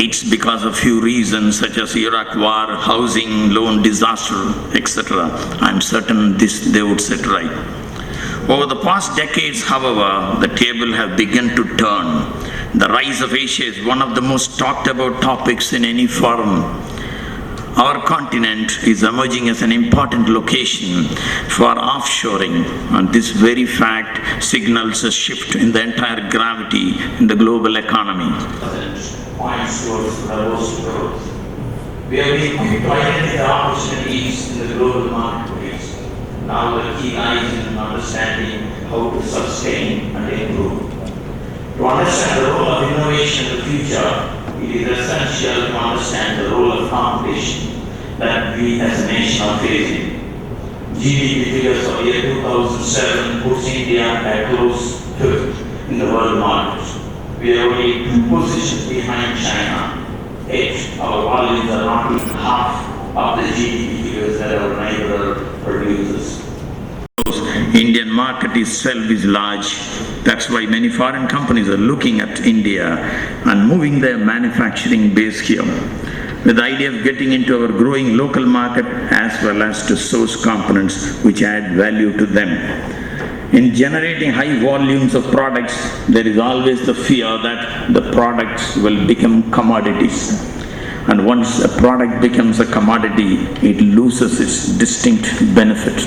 It's because of few reasons such as Iraq war, housing, loan disaster, etc. I'm certain they would set right. Over the past decades, however, the table have begun to turn. The rise of Asia is one of the most talked about topics in any forum. Our continent is emerging as an important location for offshoring, and this very fact signals a shift in the entire gravity in the global economy. Points towards robust growth. We have been quick to identify the opportunities in the global marketplace. Now the key lies in understanding how to sustain and improve. To understand the role of innovation in the future, it is essential to understand the role of competition that we as a nation are facing. GDP figures of year 2007 puts India at close fifth in the world market. We are only 2 positions behind China, yet our volumes are not even half of the GDP figures that our neighbor produces. Indian market itself is large. That's why many foreign companies are looking at India and moving their manufacturing base here, with the idea of getting into our growing local market as well as to source components which add value to them. In generating high volumes of products, there is always the fear that the products will become commodities. And once a product becomes a commodity, it loses its distinct benefit.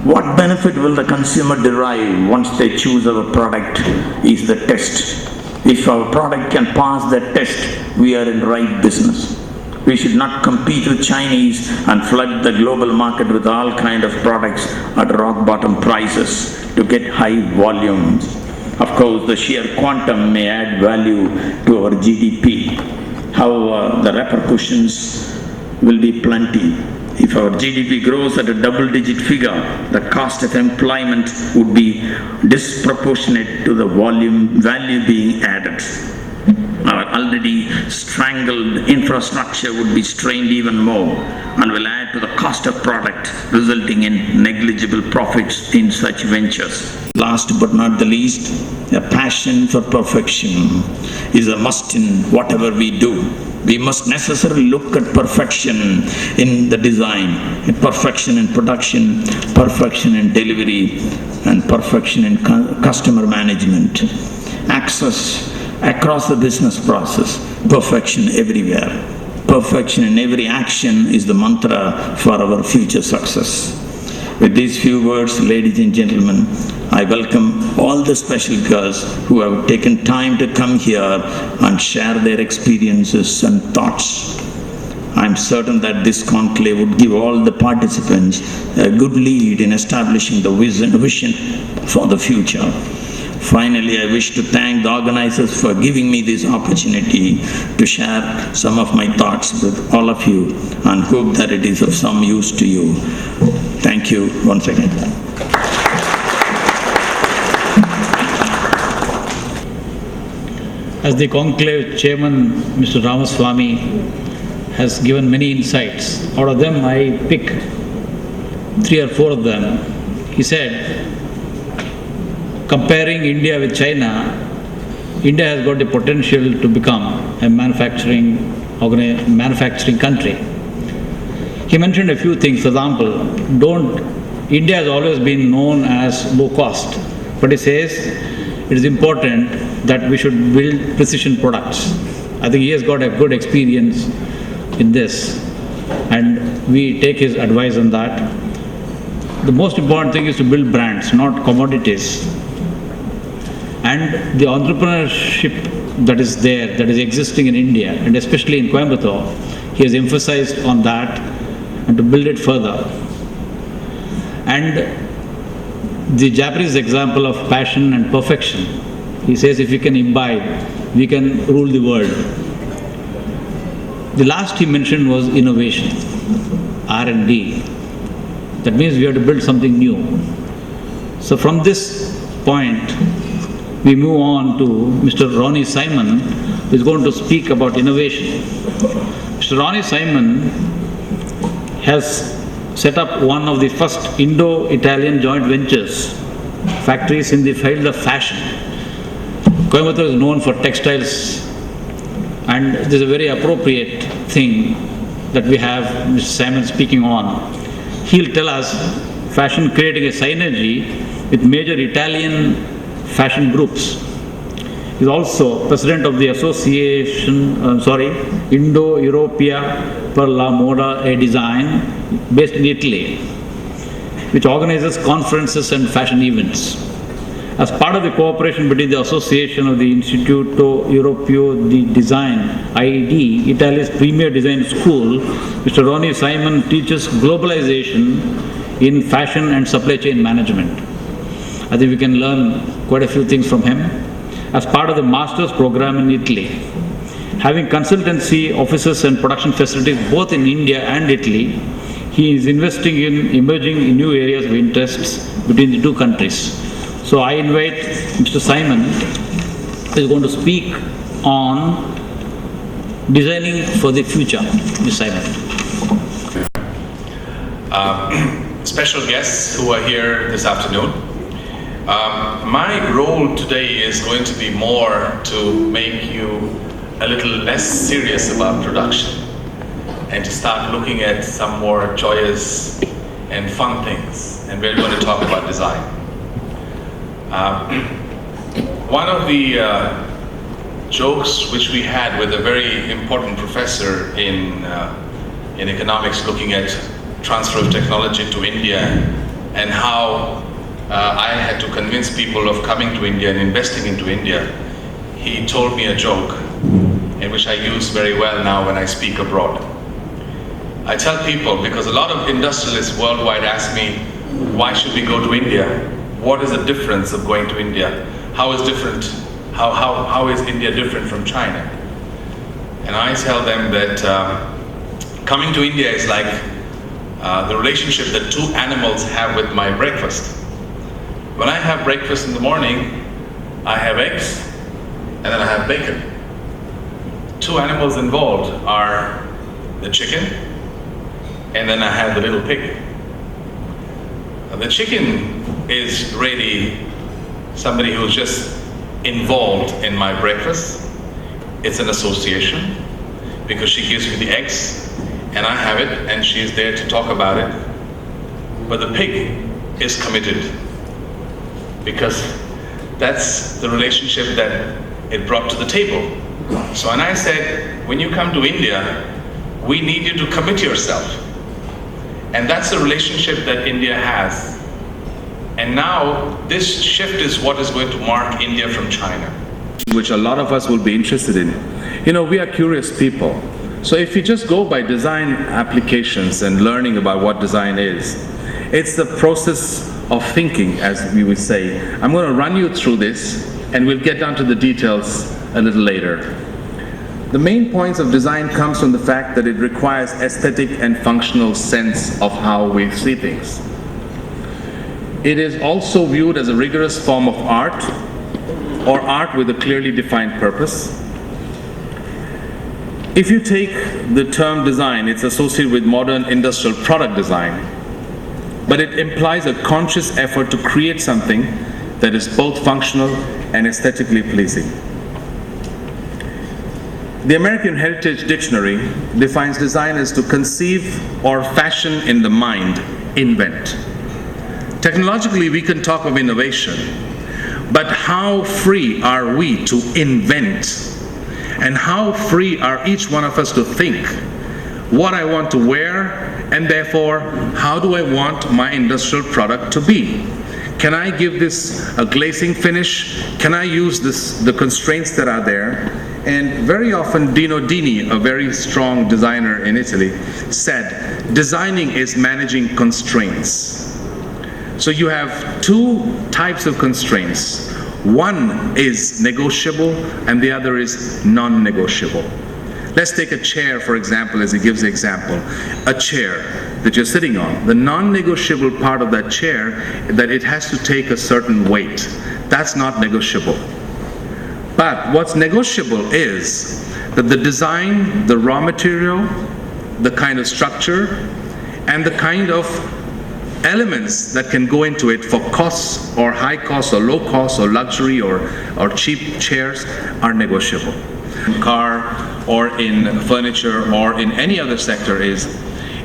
What benefit will the consumer derive once they choose our product is the test. If our product can pass that test, we are in right business. We should not compete with Chinese and flood the global market with all kind of products at rock bottom prices to get high volumes. Of course, the sheer quantum may add value to our GDP. However, the repercussions will be plenty. If our GDP grows at a double-digit figure, the cost of employment would be disproportionate to the value being added. Our already strangled infrastructure would be strained even more and will add to the cost of product, resulting in negligible profits in such ventures. Last but not the least, a passion for perfection is a must in whatever we do. We must necessarily look at perfection in the design, perfection in production, perfection in delivery, and perfection in customer management. Access across the business process, perfection everywhere. Perfection in every action is the mantra for our future success. With these few words, ladies and gentlemen, I welcome all the special guests who have taken time to come here and share their experiences and thoughts. I'm certain that this conclave would give all the participants a good lead in establishing the vision for the future. Finally, I wish to thank the organizers for giving me this opportunity to share some of my thoughts with all of you and hope that it is of some use to you. Thank you once again. As the conclave chairman, Mr. Ramaswamy, has given many insights. Out of them, I pick 3 or 4 of them. He said, comparing India with China, India has got the potential to become a manufacturing country. He mentioned a few things. For example, India has always been known as low cost, but he says it is important that we should build precision products. I think he has got a good experience in this, and we take his advice on that. The most important thing is to build brands, not commodities. And the entrepreneurship that is there, that is existing in India, and especially in Coimbatore, he has emphasized on that and to build it further. And the Japanese example of passion and perfection, he says if we can imbibe, we can rule the world. The last he mentioned was innovation, R&D. That means we have to build something new. So from this point, we move on to Mr. Ronnie Simon, who is going to speak about innovation. Mr. Ronnie Simon has set up one of the first Indo-Italian joint ventures, factories in the field of fashion. Coimbatore is known for textiles And this is a very appropriate thing that we have Mr. Simon speaking on. He'll tell us fashion creating a synergy with major Italian fashion groups. He's also president of the Association, Indo-Europea per la Moda e Design, based in Italy, which organizes conferences and fashion events. As part of the cooperation between the Association of the Istituto Europeo di Design, IED, Italy's premier design school, Mr. Ronnie Simon teaches globalization in fashion and supply chain management. I think we can learn quite a few things from him. As part of the master's program in Italy, having consultancy offices and production facilities both in India and Italy, he is investing in emerging new areas of interests between the two countries. So I invite Mr. Simon, who is going to speak on designing for the future. Mr. Simon. Special guests who are here this afternoon. My role today is going to be more to make you a little less serious about production and to start looking at some more joyous and fun things. And we're going to talk about design. One of the jokes which we had with a very important professor in economics looking at transfer of technology to India and how I had to convince people of coming to India and investing into India. He told me a joke, in which I use very well now when I speak abroad. I tell people, because a lot of industrialists worldwide ask me, why should we go to India? What is the difference of going to India? How is India different from China? And I tell them that coming to India is like the relationship that two animals have with my breakfast. When I have breakfast in the morning, I have eggs and then I have bacon. Two animals involved are the chicken and then I have the little pig. The chicken is really somebody who's just involved in my breakfast. It's an association because she gives me the eggs and I have it and she's there to talk about it. But the pig is committed because that's the relationship that it brought to the table. So when I said, when you come to India, we need you to commit yourself. And that's the relationship that India has. And now this shift is what is going to mark India from China. Which a lot of us will be interested in. You know, we are curious people. So if you just go by design applications and learning about what design is, it's the process of thinking, as we would say. I'm going to run you through this and we'll get down to the details a little later. The main points of design comes from the fact that it requires aesthetic and functional sense of how we see things. It is also viewed as a rigorous form of art or art with a clearly defined purpose. If you take the term design, it's associated with modern industrial product design, but it implies a conscious effort to create something that is both functional and aesthetically pleasing. The American Heritage Dictionary defines design as to conceive or fashion in the mind, invent. Technologically, we can talk of innovation, but how free are we to invent? And how free are each one of us to think what I want to wear, and therefore, how do I want my industrial product to be? Can I give this a glazing finish? Can I use the constraints that are there? And very often Dino Dini, a very strong designer in Italy, said, designing is managing constraints. So you have two types of constraints. One is negotiable and the other is non-negotiable. Let's take a chair, for example, as he gives the example. A chair that you're sitting on. The non-negotiable part of that chair, that it has to take a certain weight. That's not negotiable. But what's negotiable is that the design, the raw material, the kind of structure, and the kind of elements that can go into it for costs or high costs or low costs or luxury or cheap chairs are negotiable. Car or in furniture or in any other sector is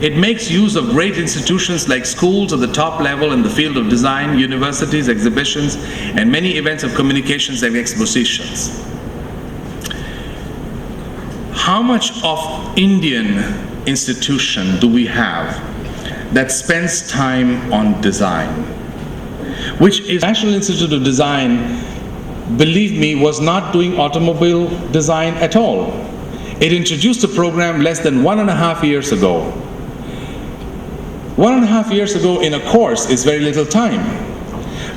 it makes use of great institutions like schools at the top level in the field of design, universities, exhibitions, and many events of communications like expositions. How much of Indian institution do we have that spends time on design? Which is National Institute of Design, believe me, was not doing automobile design at all. It introduced a program less than 1.5 years ago. 1.5 years ago in a course is very little time.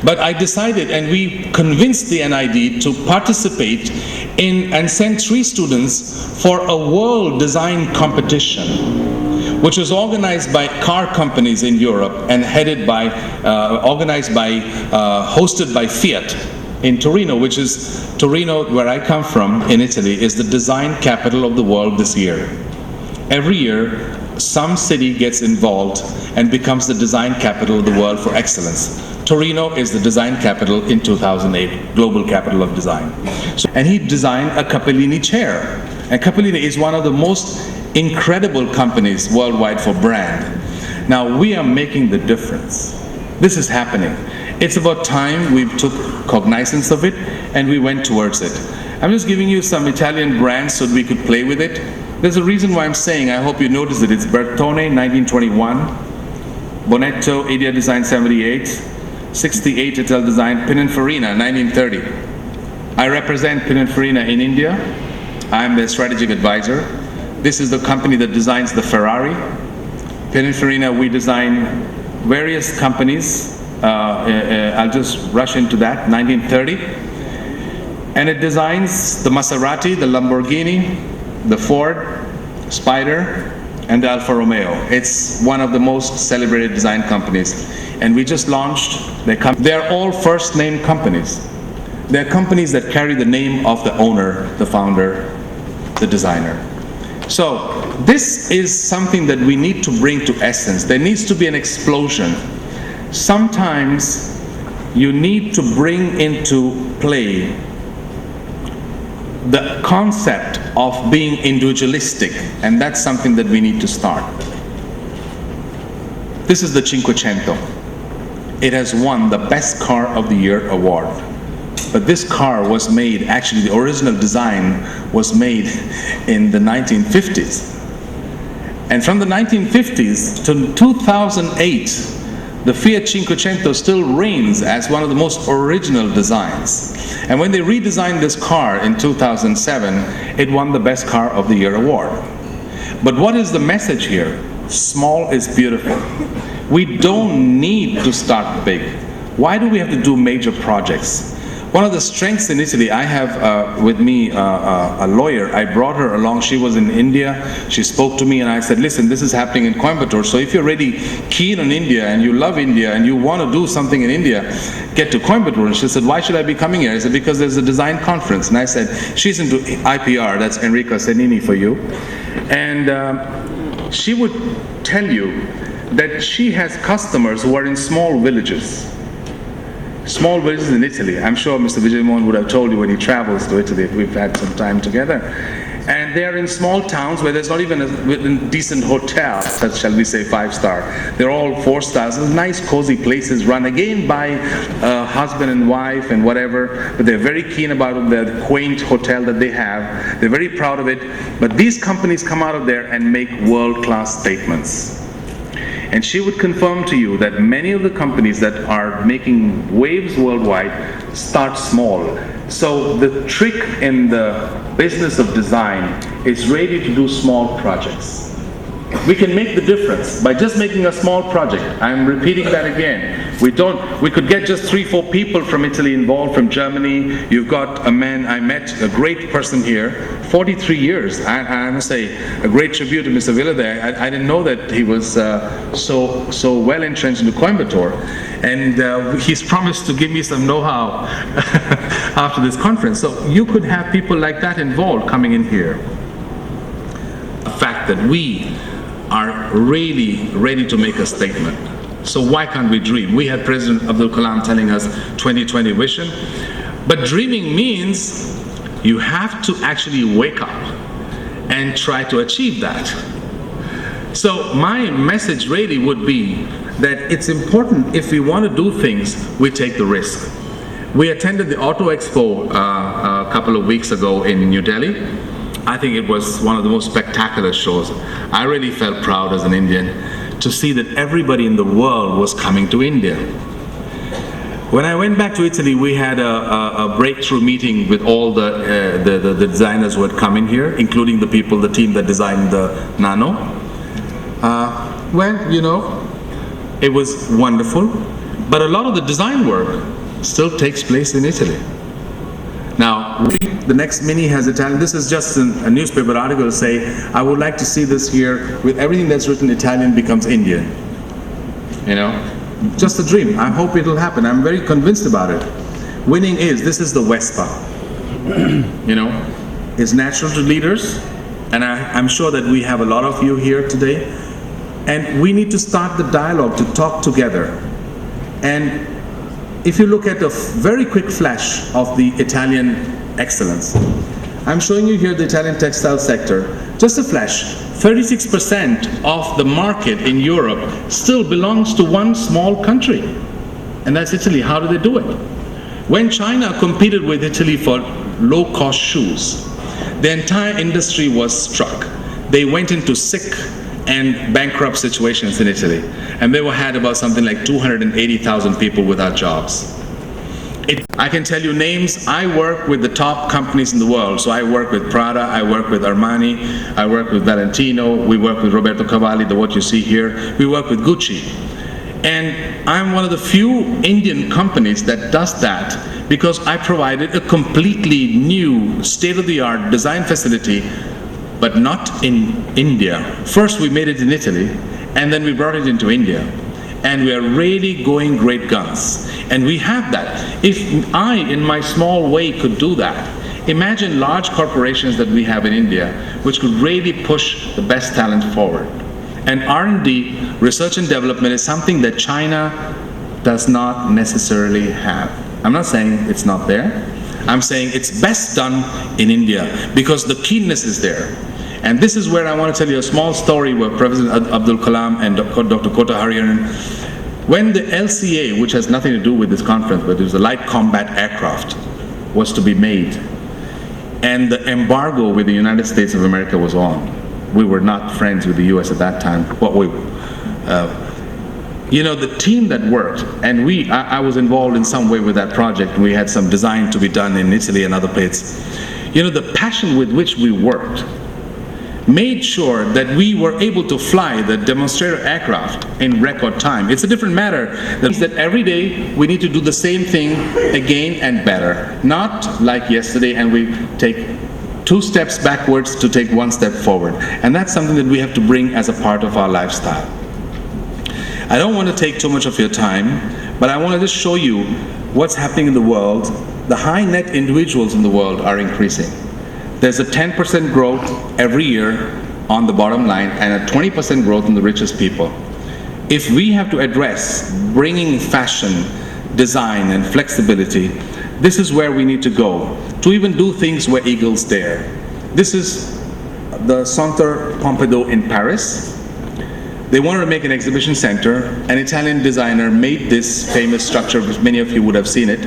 But I decided, and we convinced the NID to participate in and send 3 students for a world design competition, which was organized by car companies in Europe and hosted by Fiat in Torino, which is Torino, where I come from in Italy, is the design capital of the world this year. Every year, some city gets involved and becomes the design capital of the world for excellence. Torino is the design capital in 2008, global capital of design. And he designed a Capellini chair. And Capellini is one of the most incredible companies worldwide for brand. Now we are making the difference. This is happening. It's about time we took cognizance of it and we went towards it. I'm just giving you some Italian brands so that we could play with it. There's a reason why I'm saying, I hope you notice it. It's Bertone, 1921, Bonetto, Idea Design, 78, 68, Ital Design, Pininfarina, 1930. I represent Pininfarina in India. I'm their strategic advisor. This is the company that designs the Ferrari. Pininfarina, we design various companies. I'll just rush into that, 1930. And it designs the Maserati, the Lamborghini, the Ford, Spider, and the Alfa Romeo. It's one of the most celebrated design companies. And we just launched they're all first name companies. They're companies that carry the name of the owner, the founder, the designer. So this is something that we need to bring to essence. There needs to be an explosion. Sometimes you need to bring into play the concept of being individualistic, and that's something that we need to start. This is the Cinquecento. It has won the Best Car of the Year award. But this car was made, actually the original design was made in the 1950s. And from the 1950s to 2008, the Fiat Cinquecento still reigns as one of the most original designs. And when they redesigned this car in 2007, it won the Best Car of the Year award. But what is the message here? Small is beautiful. We don't need to start big. Why do we have to do major projects? One of the strengths in Italy, I have with me a lawyer. I brought her along. She was in India. She spoke to me and I said, listen, this is happening in Coimbatore. So if you're really keen on India and you love India and you want to do something in India, get to Coimbatore. And she said, why should I be coming here? I said, because there's a design conference. And I said, she's into IPR. That's Enrica Senini for you. And she would tell you that she has customers who are in small villages. Small villages in Italy. I'm sure Mr. Vijaymohan would have told you when he travels to Italy if we've had some time together. And they are in small towns where there's not even a decent hotel, such shall we say 5-star. They're all 4 stars. Nice cozy places run again by a husband and wife and whatever, but they're very keen about the quaint hotel that they have. They're very proud of it. But these companies come out of there and make world-class statements. And she would confirm to you that many of the companies that are making waves worldwide start small. So the trick in the business of design is really to do small projects. We can make the difference by just making a small project. I'm repeating that again. We could get just 3-4 people from Italy involved, from Germany. You've got a man, I met a great person here, 43 years. I must say, a great tribute to Mr. Villa there. I didn't know that he was so well entrenched into Coimbatore. And he's promised to give me some know-how after this conference. So you could have people like that involved coming in here. The fact that we are really ready to make a statement. So why can't we dream? We had President Abdul Kalam telling us 2020 vision. But dreaming means you have to actually wake up and try to achieve that. So my message really would be that it's important, if we want to do things, we take the risk. We attended the Auto Expo a couple of weeks ago in New Delhi. I think it was one of the most spectacular shows. I really felt proud as an Indian to see that everybody in the world was coming to India. When I went back to Italy, we had a breakthrough meeting with all the designers who had come in here, including the team that designed the Nano. Well, you know, it was wonderful, but a lot of the design work still takes place in Italy. Now, the next Mini has Italian. This is just a newspaper article to say, I would like to see this here with everything that's written Italian becomes Indian. You know, just a dream. I hope it'll happen. I'm very convinced about it. Winning this is the Vespa. You know, it's natural to leaders, and I'm sure that we have a lot of you here today, and we need to start the dialogue to talk together. And if you look at a very quick flash of the Italian excellence, I'm showing you here the Italian textile sector. Just a flash, 36% of the market in Europe still belongs to one small country, and that's Italy. How do they do it? When China competed with Italy for low-cost shoes, the entire industry was struck. They went into sick and bankrupt situations in Italy, and they had about something like 280,000 people without jobs. I can tell you names. I work with the top companies in the world. So I work with Prada, I work with Armani, I work with Valentino, we work with Roberto Cavalli, what you see here. We work with Gucci. And I'm one of the few Indian companies that does that because I provided a completely new state-of-the-art design facility, but not in India. First we made it in Italy, and then we brought it into India. And we are really going great guns. And we have that. If I, in my small way, could do that, imagine large corporations that we have in India, which could really push the best talent forward. And R&D, research and development, is something that China does not necessarily have. I'm not saying it's not there. I'm saying it's best done in India because the keenness is there. And this is where I want to tell you a small story where President Abdul Kalam and Dr. Kota Hariharan, when the LCA, which has nothing to do with this conference, but it was a light combat aircraft, was to be made, and the embargo with the United States of America was on. We were not friends with the US at that time. You know, the team that worked, and I was involved in some way with that project. We had some design to be done in Italy and other places. You know, the passion with which we worked made sure that we were able to fly the demonstrator aircraft in record time. It's a different matter. That means that every day we need to do the same thing again and better. Not like yesterday and we take 2 steps backwards to take 1 step forward. And that's something that we have to bring as a part of our lifestyle. I don't want to take too much of your time, but I want to just show you what's happening in the world. The high net individuals in the world are increasing. There's a 10% growth every year on the bottom line and a 20% growth in the richest people. If we have to address bringing fashion, design, and flexibility, this is where we need to go to even do things where eagles dare. This is the Centre Pompidou in Paris. They wanted to make an exhibition center. An Italian designer made this famous structure, which many of you would have seen it.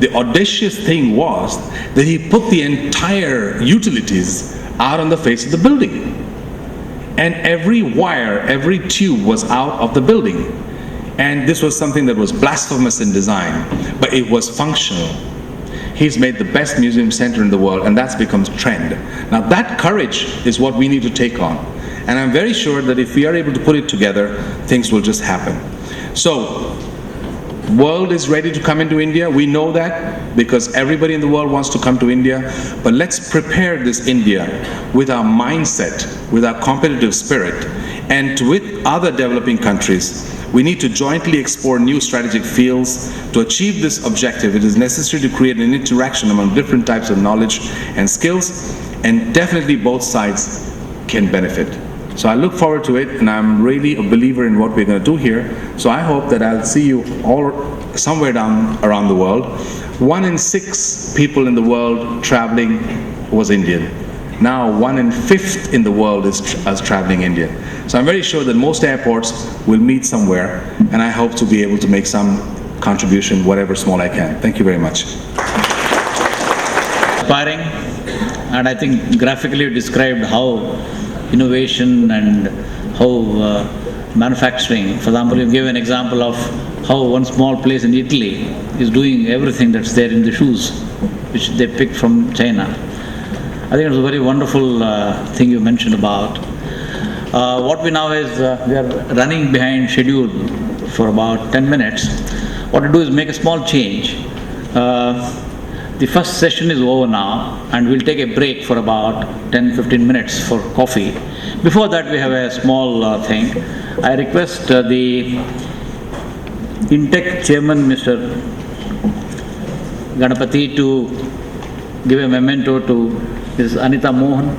The audacious thing was that he put the entire utilities out on the face of the building. And every wire, every tube was out of the building. And this was something that was blasphemous in design, but it was functional. He's made the best museum center in the world, and that's become a trend. Now that courage is what we need to take on. And I'm very sure that if we are able to put it together, things will just happen. So, world is ready to come into India. We know that because everybody in the world wants to come to India. But let's prepare this India with our mindset, with our competitive spirit, and with other developing countries. We need to jointly explore new strategic fields. To achieve this objective, it is necessary to create an interaction among different types of knowledge and skills, and definitely both sides can benefit. So I look forward to it, and I'm really a believer in what we're going to do here. So I hope that I'll see you all somewhere down around the world. 1 in 6 people in the world traveling was Indian. Now 1 in 5th in the world is traveling India. So I'm very sure that most airports will meet somewhere, and I hope to be able to make some contribution, whatever small I can. Thank you very much. Inspiring, and I think graphically you described how innovation and how manufacturing, for example, you gave an example of how one small place in Italy is doing everything that's there in the shoes, which they picked from China. I think it was a very wonderful thing you mentioned about. What we now is, we are running behind schedule for about 10 minutes. What to do is make a small change. The first session is over now, and we'll take a break for about 10-15 minutes for coffee. Before that, we have a small thing. I request the INTEC chairman, Mr. Ganapati, to give a memento to Ms. Anita Mohan.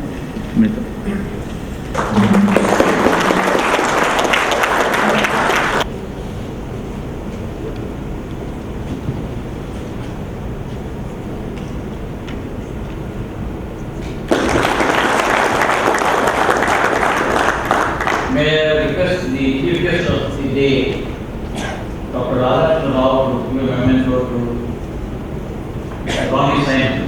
May I request the chief guest of the day, Dr. Radhakrishnan Rao, to give a memento to Ronnie Sain.